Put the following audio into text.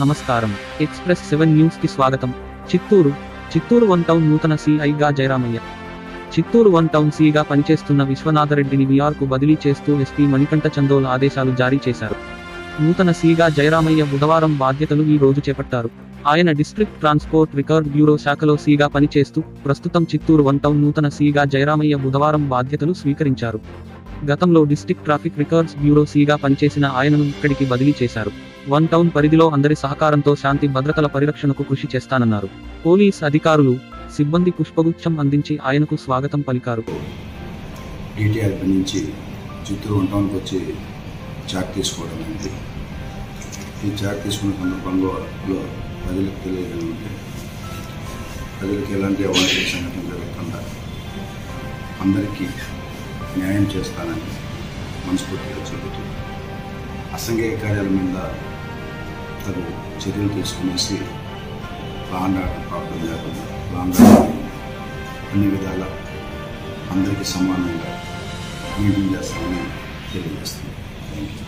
నమస్కారం. ఎక్స్‌ప్రెస్ 7 న్యూస్‌కి స్వాగతం. చిత్తూరు వన్ టౌన్ నూతన సీఐగా జయరామయ్య. చిత్తూరు వన్ టౌన్ సీగా పనిచేస్తున్న విశ్వనాథరెడ్డిని వీఆర్‌కు బదిలీ చేస్తూ ఎస్పీ మణికంఠ చందోల్ ఆదేశాలు జారీ చేశారు. నూతన సీగా జయరామయ్య బుధవారం బాధ్యతలు ఈ రోజు చేపట్టారు. ఆయన డిస్ట్రిక్ట్ ట్రాన్స్పోర్ట్ రికార్డ్ బ్యూరో శాఖలో సీగా పనిచేస్తూ ప్రస్తుతం చిత్తూరు వన్ టౌన్ నూతన సీగా జయరామయ్య బుధవారం బాధ్యతలు స్వీకరించారు. గతంలో డిస్ట్రిక్ట్ ట్రాఫిక్ రికార్డ్స్ బ్యూరో సీగా పనిచేసిన ఆయనను ఇక్కడికి బదిలీ చేశారు. వన్ టౌన్ పరిధిలో అందరి సహకారంతో శాంతి భద్రతల పరిరక్షణకు కృషి చేస్తానన్నారు. పోలీస్ అధికారులు, సిబ్బంది పుష్పగుచ్చం అందించి ఆయనకు స్వాగతం పలికారు. DTRP నుంచి చిత్తూరు వన్ టౌన్కి వచ్చి చార్ట్ తీసుకోవడం అనేది ఈ చార్ట్ తీసుకున్న సందర్భంలో ప్రజలకు తెలియజేయాలంటే ప్రజలకు ఎలాంటి అవాంఛనీయ సంఘటన జరగకుండా అందరికీ న్యాయం చేస్తానని మనస్ఫూర్తిగా చెబుతూ అసంఘిక కార్యాల మీద తగు చర్యలు తీసుకునేసి లాండ్ ఆర్డర్ ప్రాబ్లం లేకుండా లాండ్ ఆర్డర్ అన్ని విధాల అందరికీ సమానంగా మెయింటైన్ చేస్తామని తెలియజేస్తున్నాను. Thank you.